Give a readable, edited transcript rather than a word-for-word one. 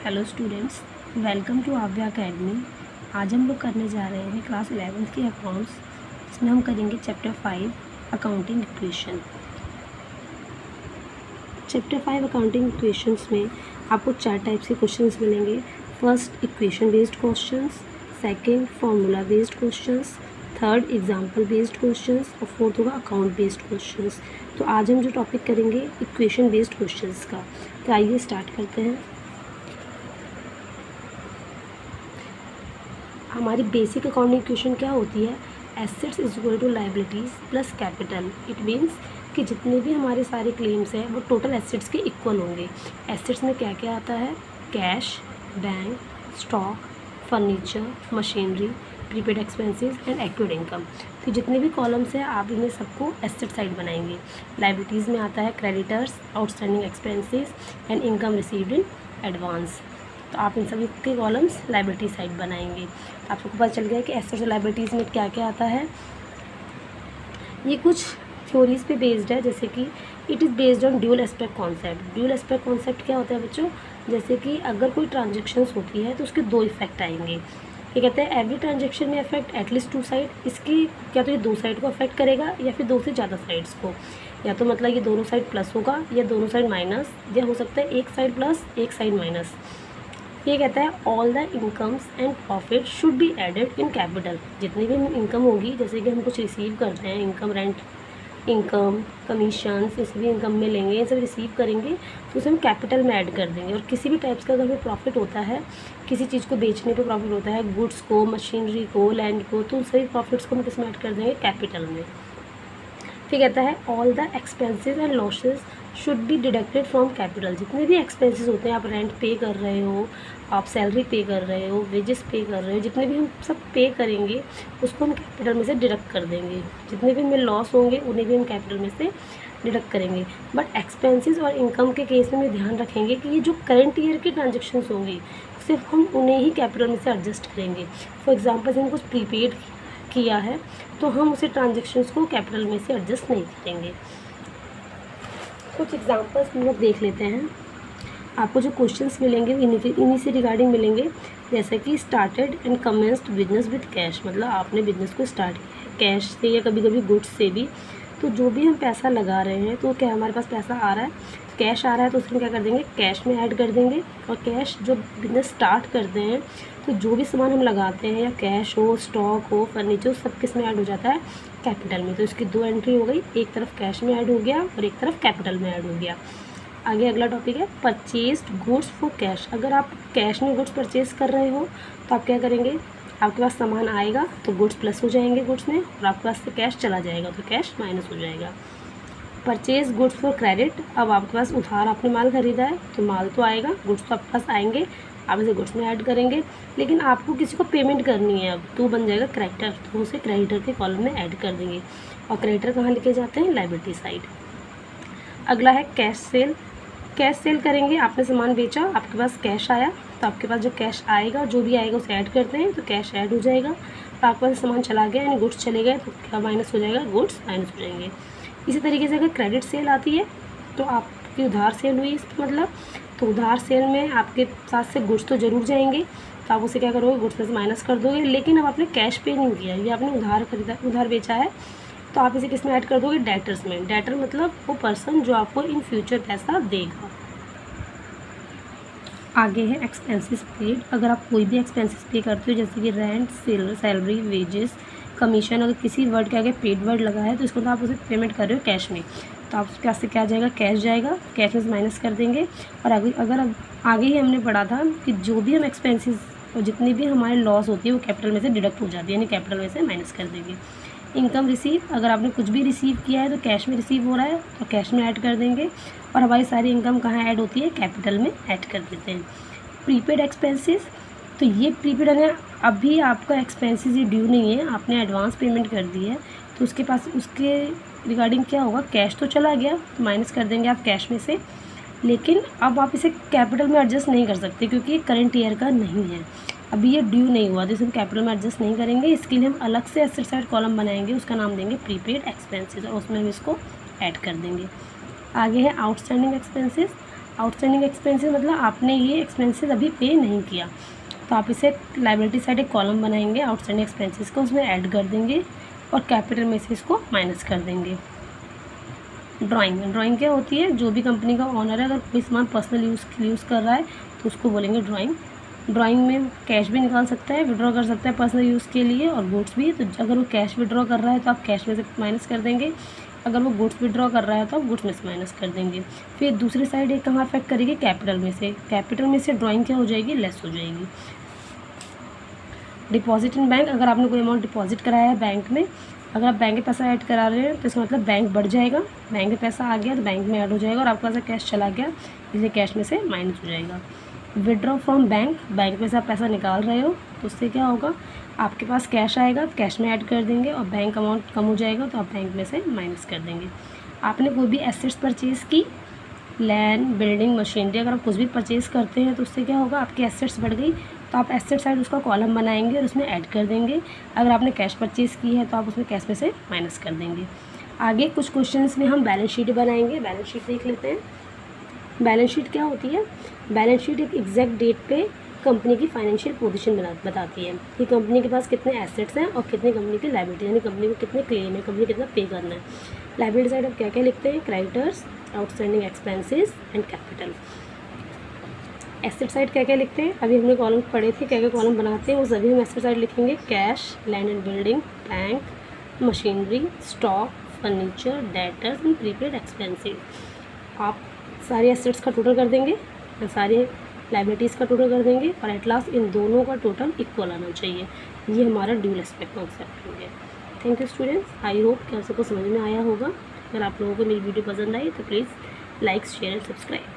Hello students, welcome to आव्या academy. आज हम लोग करने जा रहे हैं क्लास 11th के अकाउंट्स, जिसमें हम करेंगे chapter 5 accounting equation. Chapter 5 accounting equations में आपको 4 टाइप्स के क्वेश्चंस मिलेंगे। First equation based questions, second formula based questions, third example based questions और फोर्थ होगा अकाउंट बेस्ड क्वेश्चंस। तो आज हम जो टॉपिक करेंगे इक्वेशन बेस्ड क्वेश्चंस का। तो आइए स्टार्ट करते हैं। हमारी बेसिक अकाउंटिंग इक्वेशन क्या होती है? Assets is equal to liabilities plus capital. It means कि जितने भी हमारे सारे क्लेम्स हैं वो टोटल एसेट्स के इक्वल होंगे। एसेट्स में क्या क्या आता है? Cash, bank, stock, furniture, machinery, prepaid expenses and active income. तो जितने भी कॉलम्स हैं आप इन्हें सबको एसेट साइड बनाएंगे। लायबिलिटीज़ में आता है creditors, outstanding expenses and income received in advance. तो आप इन सभी के कॉलम्स लायबिलिटी साइड बनाएंगे। आपको पता चल गया कि एसेट्स और लायबिलिटीज़ में क्या क्या आता है। ये कुछ थ्योरीज पे बेस्ड है, जैसे कि it is based on dual aspect concept. Dual aspect concept क्या होता है बच्चों? जैसे कि अगर कोई ट्रांजेक्शन्स होती है तो उसके 2 इफेक्ट आएंगे। ये कहते हैं एवरी ट्रांजेक्शन में अफेक्ट एटलीस्ट 2 साइड। इसकी क्या तो ये 2 साइड को अफेक्ट करेगा या फिर 2 से ज़्यादा साइड्स को, या तो मतलब ये दोनों साइड प्लस होगा या दोनों साइड माइनस, या हो सकता है एक साइड प्लस एक साइड माइनस। ये कहता है all the incomes and profit should be added in capital. जितनी भी इनकम होगी, जैसे कि हम कुछ रिसीव करते हैं, इनकम, रेंट इनकम, कमीशन, ये सभी इनकम में लेंगे, ये सब रिसीव करेंगे तो उसे हम कैपिटल में ऐड कर देंगे। और किसी भी टाइप्स का अगर हमें प्रॉफिट होता है, किसी चीज़ को बेचने पे प्रॉफिट होता है, गुड्स को, मशीनरी को, लैंड को, तो उन सभी प्रॉफिट्स को हम किस में ऐड कर देंगे? कैपिटल में। फिर कहता है all the expenses and losses should be deducted from capital. जितने भी एक्सपेंसेस होते हैं, आप रेंट पे कर रहे हो, आप सैलरी पे कर रहे हो, वेजेस पे कर रहे हो, जितने भी हम सब पे करेंगे उसको हम कैपिटल में से डिडक्ट कर देंगे। जितने भी हमें लॉस होंगे उन्हें भी हम कैपिटल में से डिडक्ट करेंगे। बट एक्सपेंसेस और इनकम के केस में ध्यान रखेंगे कि ये जो करंट ईयर की ट्रांजेक्शन्स होंगी सिर्फ हम उन्हें ही कैपिटल में से एडजस्ट करेंगे। फॉर एग्जाम्पल हम कुछ प्रीपेड किया है तो हम उसे ट्रांजेक्शन्स को कैपिटल में से एडजस्ट नहीं करेंगे। कुछ एग्जांपल्स हम लोग देख लेते हैं। आपको जो क्वेश्चंस मिलेंगे इन्हीं से रिगार्डिंग मिलेंगे, जैसे कि started and commenced business with cash. मतलब आपने बिजनेस को स्टार्ट किया कैश से या कभी कभी गुड्स से भी। तो जो भी हम पैसा लगा रहे हैं, तो क्या हमारे पास पैसा आ रहा है, कैश आ रहा है, तो उसमें क्या कर देंगे? कैश में ऐड कर देंगे। और कैश जो बिजनेस स्टार्ट करते हैं तो जो भी सामान हम लगाते हैं, या कैश हो, स्टॉक हो, फर्नीचर, सब किस में ऐड हो जाता है? कैपिटल में। तो इसकी 2 एंट्री हो गई, एक तरफ कैश में ऐड हो गया और एक तरफ कैपिटल में ऐड हो गया। आगे अगला टॉपिक है परचेज्ड गुड्स फॉर कैश। अगर आप कैश में गुड्स परचेज कर रहे हो तो आप क्या करेंगे? आपके पास सामान आएगा तो गुड्स प्लस हो जाएंगे गुड्स में, और आपके पास से कैश चला जाएगा तो कैश माइनस हो जाएगा। Purchase goods for credit. अब आपके पास उधार आपने माल खरीदा है तो माल तो आएगा, गुड्स तो आपके पास आएंगे, आप इसे गुड्स में ऐड करेंगे। लेकिन आपको किसी को पेमेंट करनी है, अब तो बन जाएगा क्रेडिटर, तो उसे क्रेडिटर के कॉलम में ऐड कर देंगे। और क्रेडिटर कहाँ लेके जाते हैं? Liability side. अगला है कैश सेल। कैश सेल करेंगे, आपने सामान बेचा, आपके पास कैश आया, तो आपके पास जो कैश आएगा, जो भी आएगा उसे ऐड करते हैं, तो कैश ऐड हो जाएगा। तो आपके पास सामान चला गया यानी गुड्स चले गए, तो क्या माइनस हो जाएगा? गुड्स माइनस हो जाएंगे। इसी तरीके से अगर क्रेडिट सेल आती है तो आपकी उधार सेल हुई इसका मतलब, तो उधार सेल में आपके साथ से गुड्स तो जरूर जाएंगे, तो आप उसे क्या करोगे? गुड्स में से माइनस कर दोगे। लेकिन अब आपने कैश पे नहीं किया, ये आपने उधार खरीदा, उधार बेचा है, तो आप इसे किस में ऐड कर दोगे? डेटर्स में। डेटर मतलब वो पर्सन जो आपको इन फ्यूचर पैसा देगा। आगे है एक्सपेंसेस पेड। अगर आप कोई भी एक्सपेंसेस पे करते हो, जैसे कि रेंट, सैलरी, वेजेस, कमीशन, अगर किसी वर्ड के आगे पेड वर्ड लगा है तो इसको तो आप उसे पेमेंट कर रहे हो कैश में, तो आप उसके पास से क्या जाएगा? कैश जाएगा, कैश में से माइनस कर देंगे। और आगे ही हमने पढ़ा था कि जो भी हम एक्सपेंसेस और जितनी भी हमारे लॉस होती है वो कैपिटल में से डिडक्ट हो जाती है, यानी कैपिटल में से माइनस कर देंगे। Income receive. अगर आपने कुछ भी रिसीव किया है तो कैश में रिसीव हो रहा है तो कैश में ऐड कर देंगे, और हमारी सारी इनकम कहाँ ऐड होती है? कैपिटल में ऐड कर देते हैं। Prepaid expenses. तो ये प्रीपेड है, अभी आपका एक्सपेंसेस ये ड्यू नहीं है, आपने एडवांस पेमेंट कर दी है, तो उसके पास उसके रिगार्डिंग क्या होगा? कैश तो चला गया तो माइनस कर देंगे आप कैश में से। लेकिन अब आप इसे कैपिटल में एडजस्ट नहीं कर सकते क्योंकि ये करंट ईयर का नहीं है, अभी ये ड्यू नहीं हुआ, तो इसे हम कैपिटल में एडजस्ट नहीं करेंगे। इसके लिए हम अलग से एसेट साइड कॉलम बनाएंगे, उसका नाम देंगे प्रीपेड एक्सपेंसेस, और उसमें हम इसको ऐड कर देंगे। आगे है आउटस्टैंडिंग एक्सपेंसेस। आउटस्टैंडिंग एक्सपेंसेस मतलब आपने ये एक्सपेंसेस अभी पे नहीं किया, तो आप इसे लायबिलिटी साइड एक कॉलम बनाएंगे, आउटस्टैंडिंग एक्सपेंसेस को उसमें ऐड कर देंगे और कैपिटल में से इसको माइनस कर देंगे। ड्राइंग क्या होती है, जो भी कंपनी का ओनर है अगर कोई सामान पर्सनल यूज़ कर रहा है तो उसको बोलेंगे ड्राइंग में कैश भी निकाल सकता है, विड्रॉ कर सकता है पर्सनल यूज़ के लिए, और गुड्स भी। तो अगर वो कैश विड्रॉ कर रहा है तो आप कैश में से माइनस कर देंगे, अगर वो गुड्स विड्रॉ कर रहा है तो आप गुड्स में से माइनस कर देंगे। फिर दूसरी साइड एक कहाँ अफेक्ट करेगी, कैपिटल में से ड्राइंग क्या हो जाएगी, लेस हो जाएगी। डिपॉजिट इन बैंक, अगर आपने कोई अमाउंट डिपॉजिट कराया है बैंक में, अगर आप बैंक में पैसा ऐड करा रहे हैं तो इसका मतलब बैंक बढ़ जाएगा, बैंक में पैसा आ गया तो बैंक में ऐड हो जाएगा, और आपका पास कैश चला गया इसलिए कैश में से माइनस हो जाएगा। विड्रॉ फ्रॉम बैंक में से आप पैसा निकाल रहे हो तो उससे क्या होगा, आपके पास कैश आएगा, कैश में ऐड कर देंगे और बैंक अमाउंट कम हो जाएगा तो आप बैंक में से माइनस कर देंगे। आपने कोई भी एसेट्स परचेज़ की, लैंड, बिल्डिंग, मशीनरी, अगर आप कुछ भी परचेज़ करते हैं तो उससे क्या होगा, आपकी एसेट्स बढ़ गई तो आप एसेट साइड उसका कॉलम बनाएंगे और उसमें ऐड कर देंगे। अगर आपने कैश परचेज़ की है तो आप उसमें कैश में से माइनस कर देंगे। आगे कुछ क्वेश्चंस में हम बैलेंस शीट बनाएंगे, बैलेंस शीट देख लेते हैं। बैलेंस शीट क्या होती है, बैलेंस शीट एक एग्जैक्ट डेट पे कंपनी की फाइनेंशियल पोजीशन बताती है कि कंपनी के पास कितने एसेट्स हैं और कितने कंपनी की लायबिलिटी, यानी कंपनी को कितने क्लेम है, कंपनी कितना पे करना है। लायबिलिटी साइड आप क्या क्या लिखते हैं, creditors, outstanding expenses and capital. Asset side क्या क्या लिखते हैं, अभी हमने कॉलम पढ़े थे, क्या क्या कॉलम बनाते हैं वो सभी हम एसेट साइड लिखेंगे। Cash, land and building, bank, machinery, stock, furniture, debtors and prepaid expenses. आप सारे एसेट्स का टोटल कर देंगे और सारे लायबिलिटीज़ का टोटल कर देंगे और एट लास्ट इन दोनों का टोटल इक्वल आना चाहिए। ये हमारा ड्यूल एस्पेक्ट कॉन्सेप्ट हो गया। Thank you students, I hope कि आप सबको समझ में आया होगा। अगर आप लोगों को मेरी वीडियो पसंद आई तो please like, share and subscribe.